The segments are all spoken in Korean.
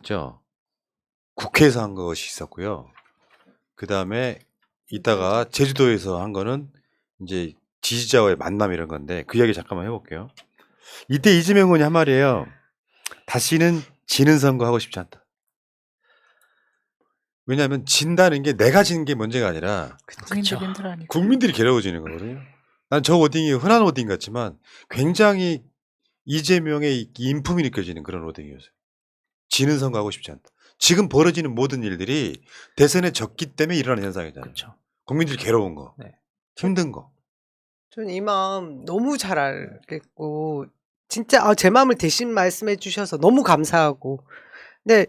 있죠. 국회에서 한 것이 있었고요. 그다음에 이따가 제주도에서 한 거는 이제 지지자와의 만남 이런 건데 그 이야기 잠깐만 해볼게요. 이때 이재명 의원이 한 말이에요. 다시는 지는 선거 하고 싶지 않다. 왜냐하면 진다는 게 내가 지는 게 문제가 아니라 국민들이 아니고. 국민들이 괴로워지는 거거든요. 난 저 워딩이 흔한 워딩 같지만 굉장히 이재명의 인품이 느껴지는 그런 워딩이었어요. 지는 선거 하고 싶지 않다. 지금 벌어지는 모든 일들이 대선에 졌기 때문에 일어나는 현상이잖아요. 그렇죠. 국민들이 괴로운 거, 네. 힘든 거. 저는 이 마음 너무 잘 알겠고 진짜 제 마음을 대신 말씀해 주셔서 너무 감사하고 근데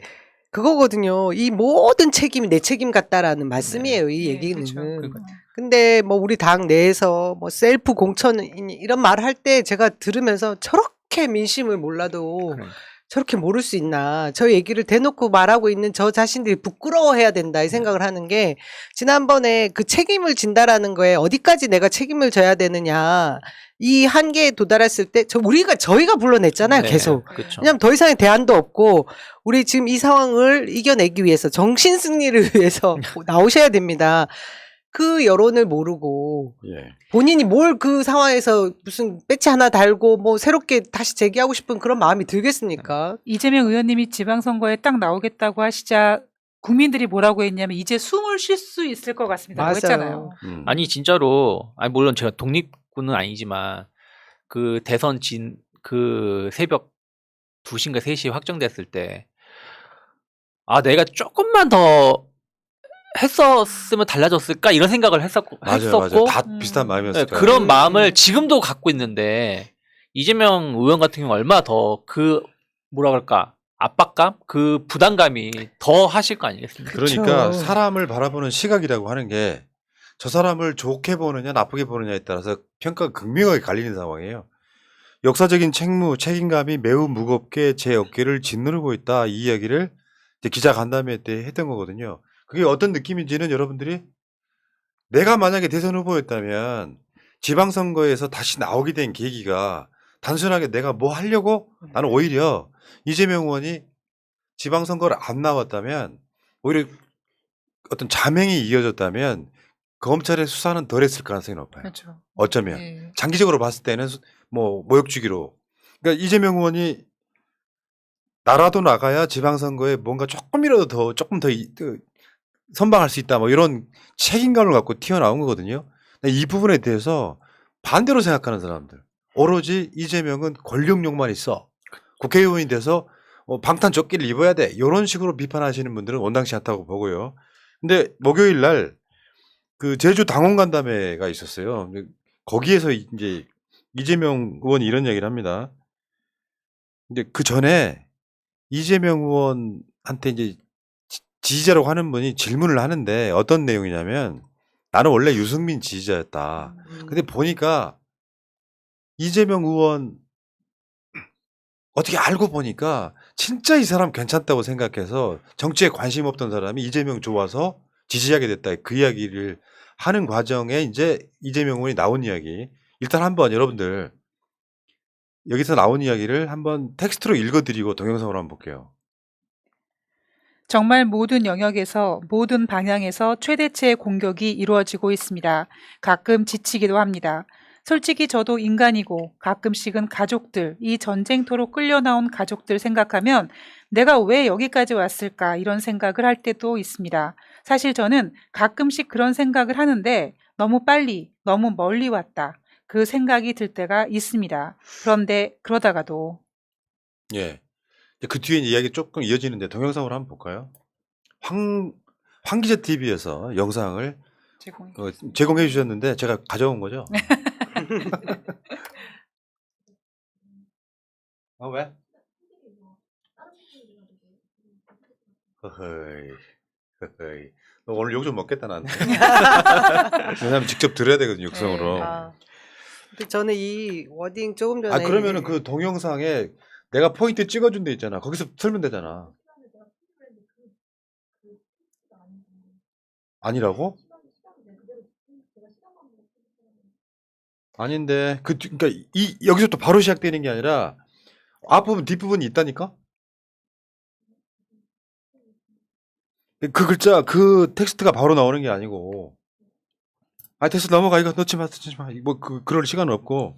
그거거든요. 이 모든 책임이 내 책임 같다라는 말씀이에요. 이 얘기는. 그렇죠. 그러니까 근데 뭐 우리 당 내에서 뭐 셀프 공천 이런 말 할 때 제가 들으면서 저렇게 민심을 몰라도 그러니까. 저렇게 모를 수 있나. 저 얘기를 대놓고 말하고 있는 저 자신들이 부끄러워해야 된다 이 생각을 하는 게 지난번에 그 책임을 진다라는 거에 어디까지 내가 책임을 져야 되느냐. 이 한계에 도달했을 때 저희가 불러냈잖아요. 네, 계속. 그렇죠. 왜냐하면 더 이상의 대안도 없고 우리 지금 이 상황을 이겨내기 위해서 정신 승리를 위해서 나오셔야 됩니다. 그 여론을 모르고 예. 본인이 뭘 그 상황에서 무슨 배치 하나 달고 뭐 새롭게 다시 재기하고 싶은 그런 마음이 들겠습니까? 이재명 의원님이 지방선거에 딱 나오겠다고 하시자 국민들이 뭐라고 했냐면 이제 숨을 쉴 수 있을 것 같습니다. 맞아요. 했잖아요. 아니 진짜로 물론 제가 독립군은 아니지만 그 대선 진 그 새벽 2시인가 3시에 확정됐을 때 내가 조금만 더 했었으면 달라졌을까 이런 생각을 했었고 맞아요. 다 비슷한 마음이었을 네, 거예요. 그런 마음을 지금도 갖고 있는데 이재명 의원 같은 경우 얼마나 더 그 뭐라 그럴까 압박감 그 부담감이 더 하실 거 아니겠습니까? 그러니까 그쵸. 사람을 바라보는 시각이라고 하는 게 저 사람을 좋게 보느냐 나쁘게 보느냐에 따라서 평가가 극명하게 갈리는 상황이에요. 역사적인 책임감이 매우 무겁게 제 어깨를 짓누르고 있다. 이 이야기를 이제 기자 간담회 때 했던 거거든요. 그게 어떤 느낌인지는 여러분들이 내가 만약에 대선 후보였다면 지방선거에서 다시 나오게 된 계기가 단순하게 내가 뭐 하려고 나는 오히려 이재명 의원이 지방선거를 안 나왔다면 오히려 어떤 자명이 이어졌다면 검찰의 수사는 덜 했을 가능성이 높아요. 그렇죠. 어쩌면. 네. 장기적으로 봤을 때는 뭐 모욕주기로. 그러니까 이재명 의원이 나라도 나가야 지방선거에 뭔가 조금 더 선방할 수 있다. 뭐 이런 책임감을 갖고 튀어나온 거거든요. 근데 이 부분에 대해서 반대로 생각하는 사람들. 오로지 이재명은 권력욕만 있어. 국회의원이 돼서 방탄조끼를 입어야 돼. 이런 식으로 비판하시는 분들은 온당치 않다고 보고요. 근데 목요일 날 그 제주 당원 간담회가 있었어요. 거기에서 이제 이재명 의원이 이런 얘기를 합니다. 근데 그 전에 이재명 의원한테 이제 지지자라고 하는 분이 질문을 하는데 어떤 내용이냐면 나는 원래 유승민 지지자였다. 근데 보니까 이재명 의원 어떻게 알고 보니까 진짜 이 사람 괜찮다고 생각해서 정치에 관심 없던 사람이 이재명 좋아서 지지하게 됐다. 그 이야기를 하는 과정에 이제 이재명 의원이 나온 이야기. 일단 한번 여러분들 여기서 나온 이야기를 한번 텍스트로 읽어드리고 동영상으로 한번 볼게요. 정말 모든 영역에서 모든 방향에서 최대치의 공격이 이루어지고 있습니다. 가끔 지치기도 합니다. 솔직히 저도 인간이고 가끔씩은 가족들, 이 전쟁터로 끌려나온 가족들 생각하면 내가 왜 여기까지 왔을까 이런 생각을 할 때도 있습니다. 사실 저는 가끔씩 그런 생각을 하는데 너무 빨리, 너무 멀리 왔다. 그 생각이 들 때가 있습니다. 그런데 그러다가도 예. 그 뒤에 이야기 조금 이어지는데 동영상으로 한번 볼까요? 황기자 TV에서 영상을 제공해 주셨는데 제가 가져온 거죠. 왜? 허허이. 너 오늘 욕 좀 먹겠다 나한테. 왜냐면 직접 들어야 되거든요 육성으로. 네. 근데 저는 이 워딩 조금 전에 그러면은 그 동영상에 내가 포인트 찍어준 데 있잖아. 거기서 틀면 되잖아. 아니라고? 아닌데 그러니까 여기서 또 바로 시작되는 게 아니라 앞부분 뒷부분이 있다니까? 그 글자 그 텍스트가 바로 나오는 게 아니고 텍스트 넘어가 이거 넣지 마 뭐 그럴 시간은 없고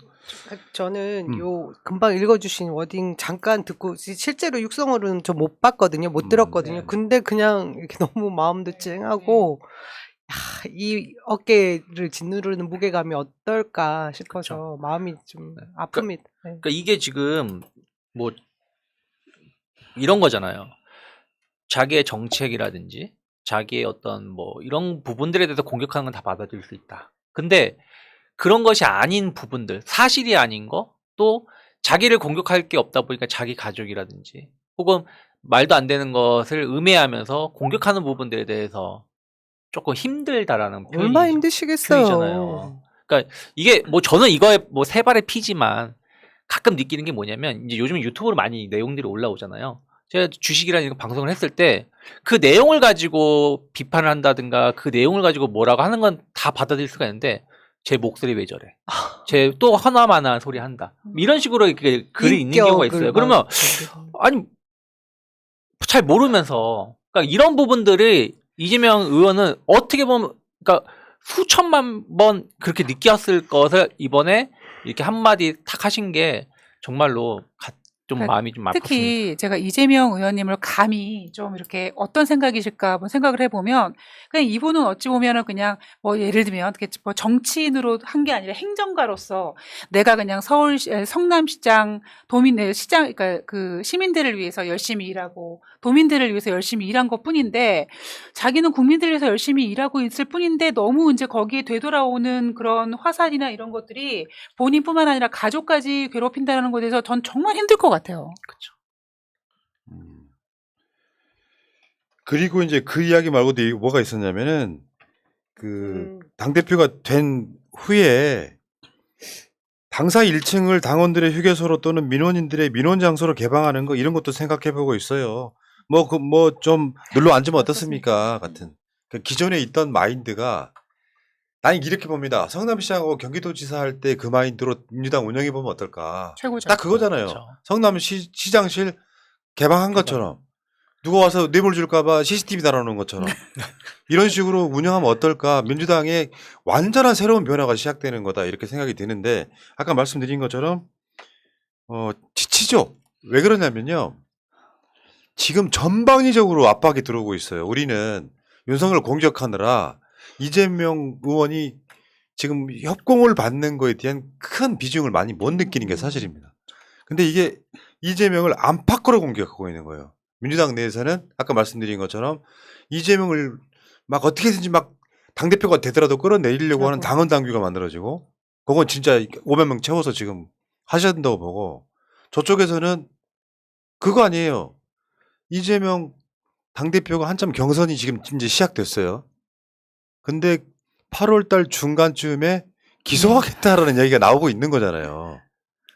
저는 요 금방 읽어주신 워딩 잠깐 듣고 실제로 육성으로는 저 못 봤거든요. 못 들었거든요. 네. 근데 그냥 이렇게 너무 마음도 찡하고 이 어깨를 짓누르는 무게감이 어떨까 싶어서 마음이 좀 아픕니다. 네. 그러니까 이게 지금 뭐 이런 거잖아요. 자기의 정책이라든지 자기의 어떤 뭐 이런 부분들에 대해서 공격하는 건 다 받아들일 수 있다. 근데 그런 것이 아닌 부분들, 사실이 아닌 거, 또 자기를 공격할 게 없다 보니까 자기 가족이라든지 혹은 말도 안 되는 것을 음해하면서 공격하는 부분들에 대해서 조금 힘들다라는 얼마 표현이 힘드시겠어요. 표현이잖아요. 그러니까 이게 뭐 저는 이거에 뭐 세 발의 피지만 가끔 느끼는 게 뭐냐면 이제 요즘 유튜브로 많이 내용들이 올라오잖아요. 제가 주식이라는 이런 방송을 했을 때 그 내용을 가지고 비판을 한다든가 그 내용을 가지고 뭐라고 하는 건 다 받아들일 수가 있는데 제 목소리 왜 저래? 제 또 하나마나 소리 한다. 이런 식으로 이렇게 글이 있는 경우가 있어요. 그러면 아니 잘 모르면서 그러니까 이런 부분들이 이재명 의원은 어떻게 보면 그러니까 수천만 번 그렇게 느꼈을 것을 이번에 이렇게 한마디 탁 하신 게 정말로 좀 그러니까 마음이 좀 아팠습니다. 특히 제가 이재명 의원님을 감히 좀 이렇게 어떤 생각이실까 한번 생각을 해보면 그냥 이분은 어찌 보면은 그냥 뭐 예를 들면 어떻게 뭐 정치인으로 한 게 아니라 행정가로서 내가 그냥 서울 성남시장 도민 시장 그러니까 그 시민들을 위해서 열심히 일하고 도민들을 위해서 열심히 일한 것뿐인데 자기는 국민들을 위해서 열심히 일하고 있을 뿐인데 너무 이제 거기에 되돌아오는 그런 화살이나 이런 것들이 본인뿐만 아니라 가족까지 괴롭힌다는 것에 대해서 전 정말 힘들 것 같아요. 그렇죠. 그리고 이제 그 이야기 말고도 뭐가 있었냐면은 그 당대표가 된 후에 당사 1층을 당원들의 휴게소로 또는 민원인들의 민원 장소로 개방하는 거 이런 것도 생각해 보고 있어요. 뭐 좀 눌러 앉으면 어떻습니까? 같은. 그 기존에 있던 마인드가 나는 이렇게 봅니다. 성남시장하고 경기도지사 할 때 그 마인드로 민주당 운영해 보면 어떨까? 최고죠. 딱 그거잖아요. 그렇죠. 성남시장실 개방한 것처럼 누가 와서 뇌물 줄까봐 CCTV 달아놓은 것처럼 이런 식으로 운영하면 어떨까? 민주당의 완전한 새로운 변화가 시작되는 거다 이렇게 생각이 드는데 아까 말씀드린 것처럼 지치죠. 왜 그러냐면요. 지금 전방위적으로 압박이 들어오고 있어요. 우리는 윤석열을 공격하느라 이재명 의원이 지금 협공을 받는 거에 대한 큰 비중을 많이 못 느끼는 게 사실입니다. 근데 이게 이재명을 안팎으로 공격하고 있는 거예요. 민주당 내에서는 아까 말씀드린 것처럼 이재명을 막 어떻게든지 막 당대표가 되더라도 끌어내리려고 하는 당원 당규가 만들어지고 그건 진짜 500명 채워서 지금 하셔야 된다고 보고 저쪽에서는 그거 아니에요. 이재명 당대표가 한참 경선이 지금 이제 시작됐어요. 근데 8월 달 중간쯤에 기소하겠다라는 얘기가 나오고 있는 거잖아요.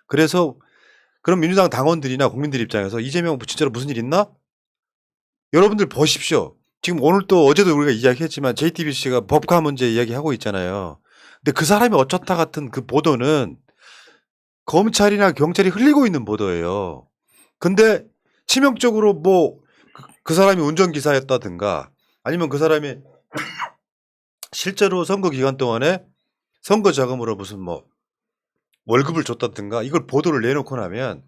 그래서 그럼 민주당 당원들이나 국민들 입장에서 이재명 진짜로 무슨 일 있나? 여러분들 보십시오. 지금 오늘 또 어제도 우리가 이야기했지만 JTBC가 법카 문제 이야기하고 있잖아요. 근데 그 사람이 어쩌다 같은 그 보도는 검찰이나 경찰이 흘리고 있는 보도예요. 근데 치명적으로 뭐 그 사람이 운전기사였다든가 아니면 그 사람이 실제로 선거 기간 동안에 선거 자금으로 무슨 뭐 월급을 줬다든가 이걸 보도를 내놓고 나면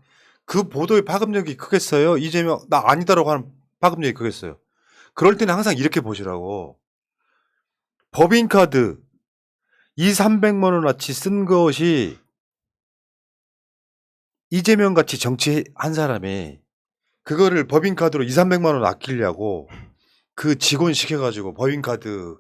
그 보도의 파급력이 크겠어요? 이재명 나 아니다라고 하는 파급력이 크겠어요? 그럴 때는 항상 이렇게 보시라고. 법인카드 200~300만 원어치 쓴 것이 이재명 같이 정치한 사람이 그거를 법인카드로 200~300만 원 아끼려고 그 직원 시켜가지고 법인카드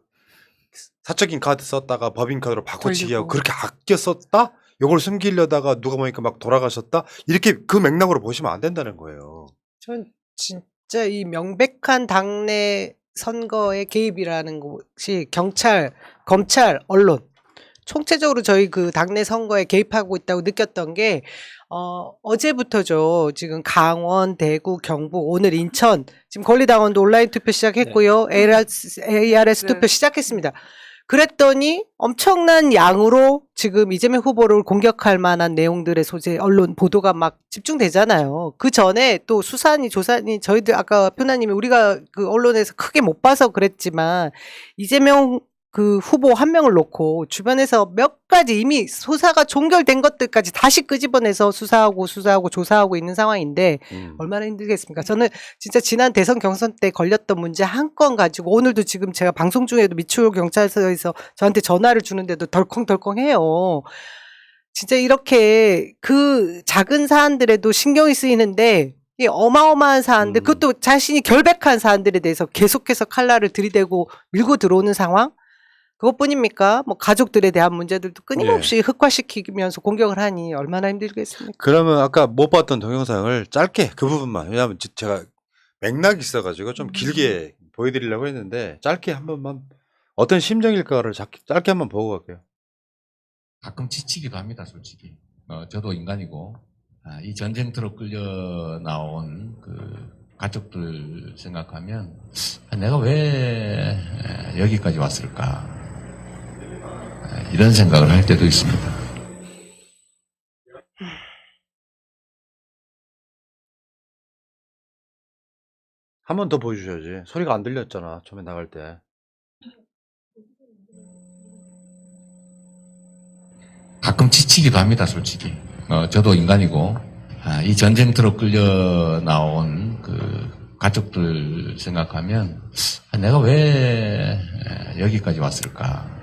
사적인 카드 썼다가 법인카드로 바꿔치기 하고 그렇게 아껴 썼다? 이걸 숨기려다가 누가 보니까 막 돌아가셨다? 이렇게 그 맥락으로 보시면 안 된다는 거예요. 전 진짜 이 명백한 당내 선거의 개입이라는 것이 경찰, 검찰, 언론 총체적으로 저희 그 당내 선거에 개입하고 있다고 느꼈던 게 어제부터죠. 지금 강원, 대구, 경북, 오늘 인천 지금 권리당원도 온라인 투표 시작했고요. ARS 투표 시작했습니다. 그랬더니 엄청난 양으로 지금 이재명 후보를 공격할 만한 내용들의 소재 언론 보도가 막 집중되잖아요. 그 전에 또 수사니 조사니 저희들 아까 표나님이 우리가 그 언론에서 크게 못 봐서 그랬지만 이재명 그 후보 한 명을 놓고 주변에서 몇 가지 이미 수사가 종결된 것들까지 다시 끄집어내서 수사하고 조사하고 있는 상황인데 얼마나 힘들겠습니까? 저는 진짜 지난 대선 경선 때 걸렸던 문제 한 건 가지고 오늘도 지금 제가 방송 중에도 미추홀 경찰서에서 저한테 전화를 주는데도 덜컹덜컹해요. 진짜 이렇게 그 작은 사안들에도 신경이 쓰이는데 이 어마어마한 사안들 그것도 자신이 결백한 사안들에 대해서 계속해서 칼날을 들이대고 밀고 들어오는 상황? 그것뿐입니까? 뭐 가족들에 대한 문제들도 끊임없이 흑화시키면서 공격을 하니 얼마나 힘들겠습니까? 그러면 아까 못 봤던 동영상을 짧게 그 부분만, 왜냐하면 제가 맥락이 있어가지고 좀 길게 보여드리려고 했는데 짧게 한 번만 어떤 심정일까를 짧게 한번 보고 갈게요. 가끔 지치기도 합니다, 솔직히. 저도 인간이고, 이 전쟁터로 끌려 나온 그 가족들 생각하면, 내가 왜 여기까지 왔을까? 이런 생각을 할 때도 있습니다. 한 번 더 보여주셔야지. 소리가 안 들렸잖아, 처음에 나갈 때. 가끔 지치기도 합니다, 솔직히. 저도 인간이고, 이 전쟁터로 끌려 나온 그 가족들 생각하면, 내가 왜 여기까지 왔을까?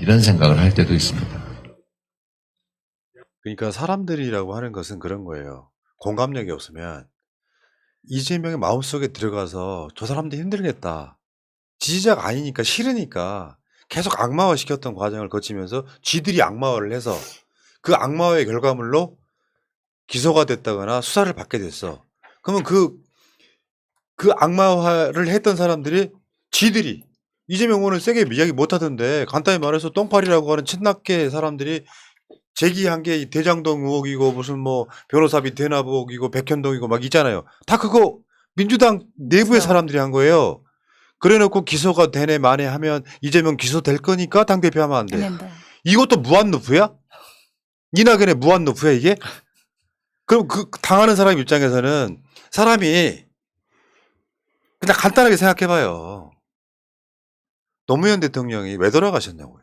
이런 생각을 할 때도 있습니다. 그러니까 사람들이라고 하는 것은 그런 거예요. 공감력이 없으면 이재명의 마음속에 들어가서 저 사람들 힘들겠다. 지지자가 아니니까 싫으니까 계속 악마화 시켰던 과정을 거치면서 쥐들이 악마화를 해서 그 악마화의 결과물로 기소가 됐다거나 수사를 받게 됐어. 그러면 그 악마화를 했던 사람들이 쥐들이 이재명 의원을 세게 이야기 못하던데 간단히 말해서 똥파리라고 하는 친낙계 사람들이 제기한 게 대장동 의혹이고 무슨 뭐 변호사비 대납 의혹이고 백현동이고 막 있잖아요. 다 그거 민주당 내부의 사람들이 한 거예요. 그래놓고 기소가 되네 마네 하면 이재명 기소될 거니까 당대표 하면 안 돼. 이것도 무한루프야? 이낙연의 무한루프야 이게? 그럼 그 당하는 사람 입장에서는 사람이 그냥 간단하게 생각해봐요. 노무현 대통령이 왜 돌아가셨냐고요.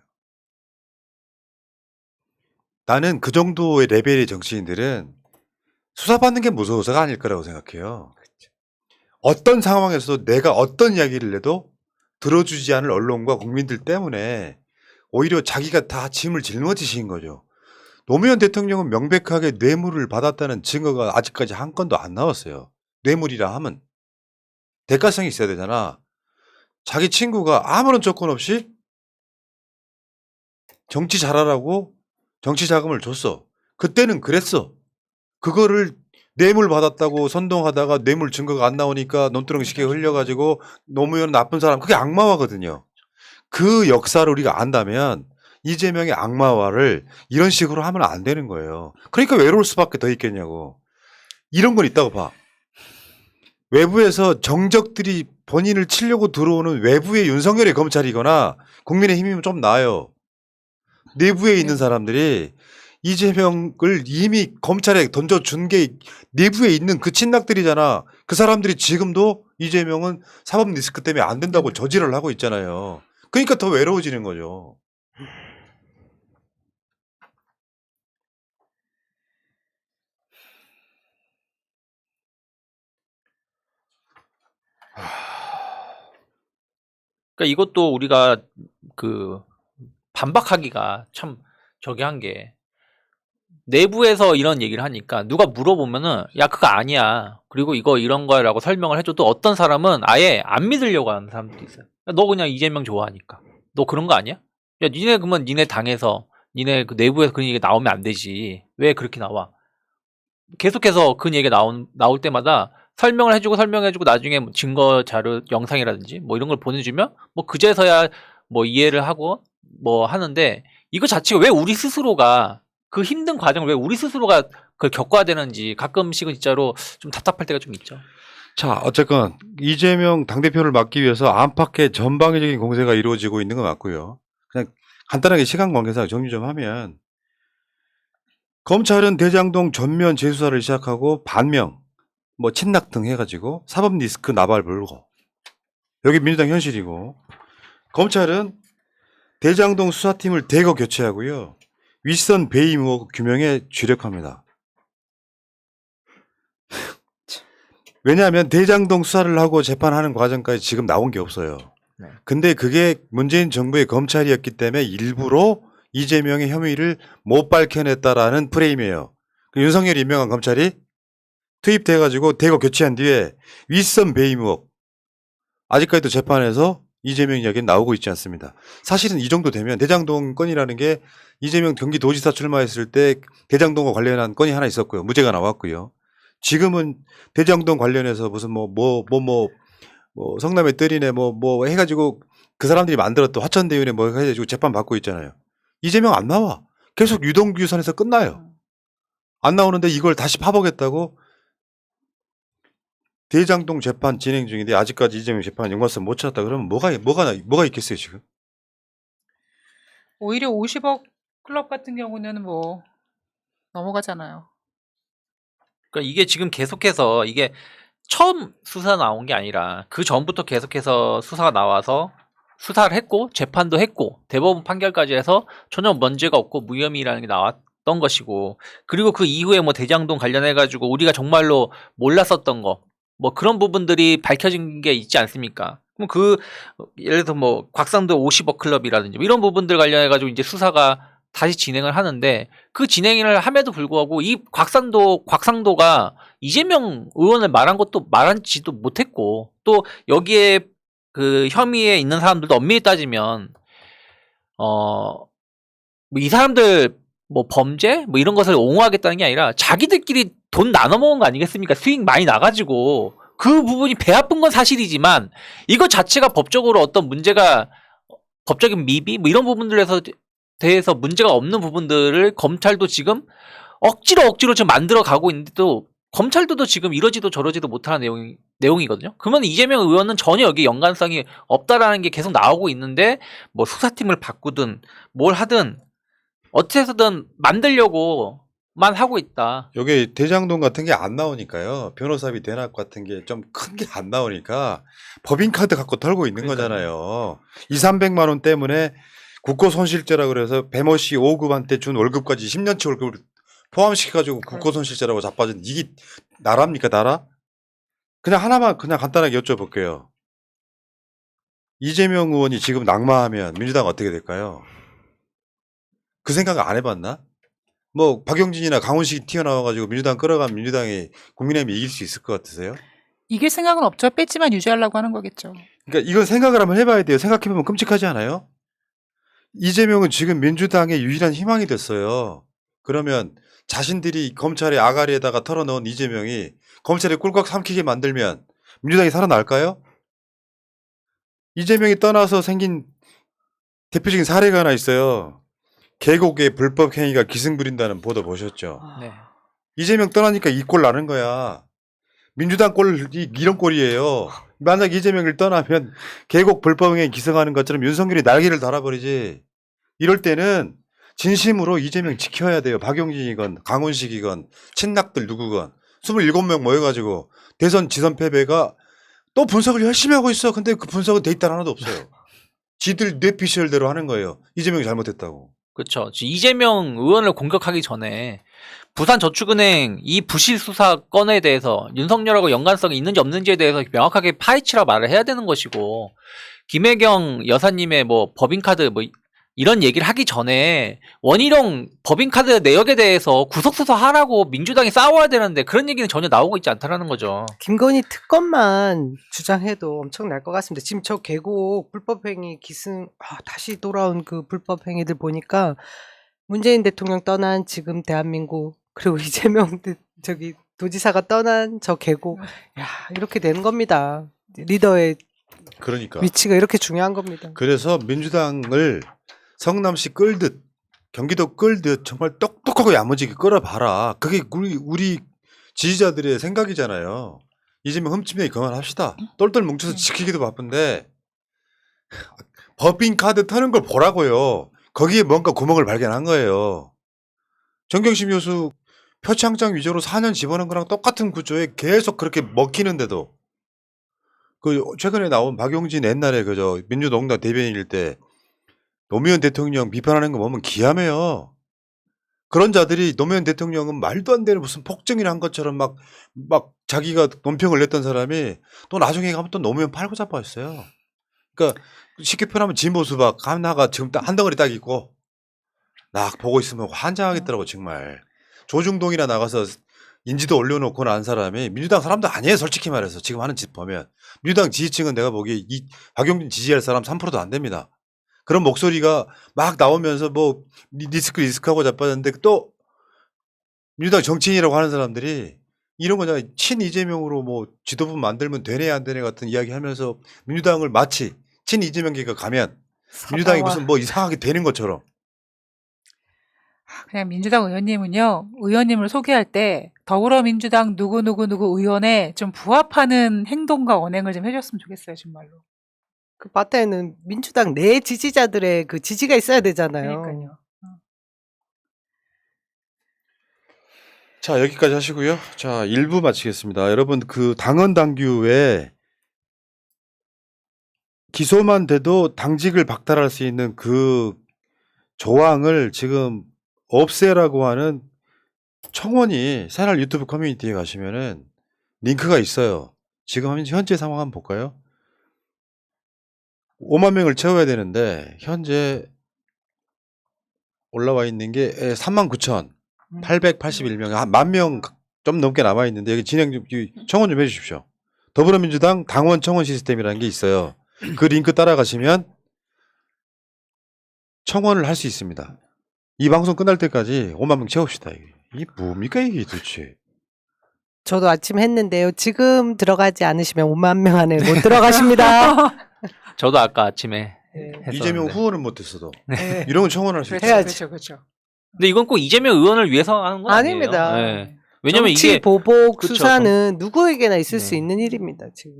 나는 그 정도의 레벨의 정치인들은 수사받는 게 무서워서가 아닐 거라고 생각해요. 어떤 상황에서도 내가 어떤 이야기를 해도 들어주지 않을 언론과 국민들 때문에 오히려 자기가 다 짐을 짊어지신 거죠. 노무현 대통령은 명백하게 뇌물을 받았다는 증거가 아직까지 한 건도 안 나왔어요. 뇌물이라 하면 대가성이 있어야 되잖아. 자기 친구가 아무런 조건 없이 정치 잘하라고 정치 자금을 줬어. 그때는 그랬어. 그거를 뇌물 받았다고 선동하다가 뇌물 증거가 안 나오니까 논두렁식에 흘려가지고 노무현은 나쁜 사람. 그게 악마화거든요. 그 역사를 우리가 안다면 이재명의 악마화를 이런 식으로 하면 안 되는 거예요. 그러니까 외로울 수밖에 더 있겠냐고. 이런 건 있다고 봐. 외부에서 정적들이 본인을 치려고 들어오는 외부의 윤석열의 검찰이거나 국민의힘이면 좀 나아요. 내부에 있는 사람들이 이재명을 이미 검찰에 던져준 게 내부에 있는 그 친낙들이잖아. 그 사람들이 지금도 이재명은 사법 리스크 때문에 안 된다고 저지를 하고 있잖아요. 그러니까 더 외로워지는 거죠. 그러니까 이것도 우리가 그 반박하기가 참 저기 한 게 내부에서 이런 얘기를 하니까 누가 물어보면은 야 그거 아니야. 그리고 이거 이런 거라고 설명을 해줘도 어떤 사람은 아예 안 믿으려고 하는 사람들이 있어요. 야, 너 그냥 이재명 좋아하니까. 너 그런 거 아니야? 야 니네 그러면 니네 당에서 니네 그 내부에서 그런 얘기가 나오면 안 되지. 왜 그렇게 나와? 계속해서 그 얘기가 나올 때마다 설명해주고 나중에 뭐 증거 자료 영상이라든지 뭐 이런 걸 보내주면 뭐 그제서야 뭐 이해를 하고 뭐 하는데 이거 자체가 왜 우리 스스로가 그 힘든 과정을 왜 우리 스스로가 그걸 겪어야 되는지 가끔씩은 진짜로 좀 답답할 때가 좀 있죠. 자, 어쨌건 이재명 당대표를 막기 위해서 안팎의 전방위적인 공세가 이루어지고 있는 건 맞고요. 그냥 간단하게 시간 관계상 정리 좀 하면 검찰은 대장동 전면 재수사를 시작하고 반명, 뭐 친낙 등 해가지고 사법 리스크 나발 불고 여기 민주당 현실이고 검찰은 대장동 수사팀을 대거 교체하고요. 윗선 배임 의혹 규명에 주력합니다. 왜냐하면 대장동 수사를 하고 재판하는 과정까지 지금 나온 게 없어요. 네. 근데 그게 문재인 정부의 검찰이었기 때문에 일부러 이재명의 혐의를 못 밝혀냈다라는 프레임이에요. 그 윤석열이 임명한 검찰이 투입돼가지고 대거 교체한 뒤에 윗선 배임 의혹 아직까지도 재판에서 이재명 이야기는 나오고 있지 않습니다. 사실은 이 정도 되면 대장동 건이라는 게 이재명 경기도지사 출마했을 때 대장동과 관련한 건이 하나 있었고요. 무죄가 나왔고요. 지금은 대장동 관련해서 무슨 성남의 떨이네 뭐 해가지고 그 사람들이 만들었던 화천대유네 뭐 해가지고 재판 받고 있잖아요. 이재명 안 나와. 계속 유동규 선에서 끝나요. 안 나오는데 이걸 다시 파보겠다고 대장동 재판 진행 중인데 아직까지 이재명 재판 연관성 못 찾았다 그러면 뭐가 있겠어요 지금? 오히려 50억 클럽 같은 경우는 뭐 넘어가잖아요. 그러니까 이게 지금 계속해서 이게 처음 수사 나온 게 아니라 그 전부터 계속해서 수사가 나와서 수사를 했고 재판도 했고 대법원 판결까지 해서 전혀 문제가 없고 무혐의라는 게 나왔던 것이고 그리고 그 이후에 뭐 대장동 관련해 가지고 우리가 정말로 몰랐었던 거 뭐 그런 부분들이 밝혀진 게 있지 않습니까? 그럼 그 예를 들어서 뭐 곽상도 50억 클럽이라든지 뭐 이런 부분들 관련해 가지고 이제 수사가 다시 진행을 하는데 그 진행을 함에도 불구하고 이 곽상도가 이재명 의원을 말한지도 못했고 또 여기에 그 혐의에 있는 사람들도 엄밀히 따지면 뭐 이 사람들 뭐 범죄 뭐 이런 것을 옹호하겠다는 게 아니라 자기들끼리 돈 나눠 먹은 거 아니겠습니까? 수익 많이 나가지고 그 부분이 배 아픈 건 사실이지만 이거 자체가 법적으로 어떤 문제가 법적인 미비 뭐 이런 부분들에서 대해서 문제가 없는 부분들을 검찰도 지금 억지로 지금 만들어 가고 있는데도 검찰도 지금 이러지도 저러지도 못하는 내용이거든요. 그러면 이재명 의원은 전혀 여기 연관성이 없다라는 게 계속 나오고 있는데 뭐 수사팀을 바꾸든 뭘 하든 어떻게 해서든 만들려고만 하고 있다. 여기 대장동 같은 게 안 나오니까요. 변호사비 대납 같은 게 좀 큰 게 안 나오니까 법인카드 갖고 털고 있는 거잖아요. 200~300만 원 때문에 국고손실죄라 그래서 배모 씨 5급한테 준 월급까지 10년치 월급을 포함시켜가지고 국고손실죄라고 자빠진 이게 나라입니까 나라? 그냥 하나만 그냥 간단하게 여쭤볼게요. 이재명 의원이 지금 낙마하면 민주당 어떻게 될까요? 그 생각을 안 해봤나? 뭐 박용진이나 강훈식이 튀어나와가지고 민주당 끌어가면 민주당이 국민의힘이 이길 수 있을 것 같으세요? 이길 생각은 없죠. 뺐지만 유지하려고 하는 거겠죠. 그러니까 이건 생각을 한번 해봐야 돼요. 생각해보면 끔찍하지 않아요? 이재명은 지금 민주당의 유일한 희망이 됐어요. 그러면 자신들이 검찰의 아가리에다가 털어넣은 이재명이 검찰에 꿀꺽 삼키게 만들면 민주당이 살아날까요? 이재명이 떠나서 생긴 대표적인 사례가 하나 있어요. 계곡의 불법 행위가 기승부린다는 보도 보셨죠? 네. 이재명 떠나니까 이 꼴 나는 거야. 민주당 꼴이 이런 꼴이에요. 만약 이재명을 떠나면 계곡 불법 행위 기승하는 것처럼 윤석열이 날개를 달아버리지. 이럴 때는 진심으로 이재명 지켜야 돼요. 박용진이건 강훈식이건 친낙들 누구건 27명 모여가지고 대선 지선 패배가 또 분석을 열심히 하고 있어. 근데 그 분석은 데이터 하나도 없어요. 지들 뇌피셜대로 하는 거예요. 이재명이 잘못했다고. 그렇죠. 이재명 의원을 공격하기 전에 부산저축은행 이 부실 수사 건에 대해서 윤석열하고 연관성이 있는지 없는지에 대해서 명확하게 파헤치라 말을 해야 되는 것이고 김혜경 여사님의 뭐 법인카드 뭐 이런 얘기를 하기 전에 원희룡 법인카드 내역에 대해서 구속수사 하라고 민주당이 싸워야 되는데 그런 얘기는 전혀 나오고 있지 않다라는 거죠. 김건희 특검만 주장해도 엄청날 것 같습니다. 지금 저 계곡 불법행위 다시 돌아온 그 불법행위들 보니까 문재인 대통령 떠난 지금 대한민국 그리고 이재명 도지사가 떠난 저 계곡 이렇게 되는 겁니다. 리더의 그러니까. 위치가 이렇게 중요한 겁니다. 그래서 민주당을 성남시 끌듯 경기도 끌듯 정말 똑똑하고 야무지게 끌어봐라. 그게 우리 지지자들의 생각이잖아요. 이재명 흠집내기 그만합시다. 똘똘 뭉쳐서 지키기도 바쁜데 법인카드 터는 걸 보라고요. 거기에 뭔가 구멍을 발견한 거예요. 정경심 교수 표창장 위조로 4년 집어넣은 거랑 똑같은 구조에 계속 그렇게 먹히는데도 그 최근에 나온 박용진 옛날에 그저 민주노동당 대변인일 때 노무현 대통령 비판하는 거 보면 기함해요. 그런 자들이 노무현 대통령은 말도 안 되는 무슨 폭정이나 한 것처럼 막 자기가 논평을 냈던 사람이 또 나중에 가면 또 노무현 팔고 자빠졌어요. 그러니까 쉽게 표현하면 진보 수박 하나가 지금 딱 한 덩어리 딱 있고 나 보고 있으면 환장하겠더라고 정말. 조중동이나 나가서 인지도 올려놓고 난 사람이 민주당 사람도 아니에요. 솔직히 말해서 지금 하는 짓 보면 민주당 지지층은 내가 보기에 이 박용진 지지할 사람 3%도 안 됩니다. 그런 목소리가 막 나오면서 뭐 리스크하고 자빠졌는데 또 민주당 정치인이라고 하는 사람들이 이런 거잖아요. 친 이재명으로 뭐 지도부 만들면 되네 안 되네 같은 이야기 하면서 민주당을 마치 친 이재명계가 가면 민주당이 무슨 뭐 이상하게 되는 것처럼. 그냥 민주당 의원님은요, 의원님을 소개할 때 더불어민주당 누구누구 의원에 좀 부합하는 행동과 언행을 좀 해줬으면 좋겠어요, 정말로. 그 마태는 민주당 내 지지자들의 그 지지가 있어야 되잖아요. 그러니까요. 자, 여기까지 하시고요. 자, 1부 마치겠습니다. 여러분, 그 당헌 당규에 기소만 돼도 당직을 박탈할 수 있는 그 조항을 지금 없애라고 하는 청원이 새날 유튜브 커뮤니티에 가시면은 링크가 있어요. 지금 현재 상황 한번 볼까요? 5만 명을 채워야 되는데 현재 올라와 있는 게 39,881명, 한 10,000명 좀 넘게 남아 있는데 여기 진행 좀 청원 좀 해주십시오. 더불어민주당 당원 청원 시스템이라는 게 있어요. 그 링크 따라가시면 청원을 할 수 있습니다. 이 방송 끝날 때까지 5만 명 채웁시다. 이게 뭡니까 이게 도대체? 저도 아침 했는데요. 지금 들어가지 않으시면 5만 명 안에 못 들어가십니다. 저도 아까 아침에 네. 했었는데. 이재명 후원은 못했어도 네. 이런 건 청원할 수 있어요. 해야지. 그렇죠. 근데 이건 꼭 이재명 의원을 위해서 하는 건 아니에요. 아닙니다. 네. 왜냐면 정치 이게 보복 그쵸, 수사는 누구에게나 있을 수 네. 있는 일입니다. 지금.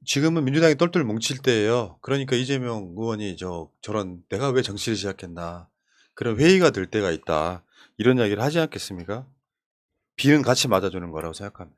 지금은 민주당이 똘똘 뭉칠 때예요. 그러니까 이재명 의원이 저런 내가 왜 정치를 시작했나 그런 회의가 들 때가 있다. 이런 이야기를 하지 않겠습니까? 비는 같이 맞아주는 거라고 생각합니다.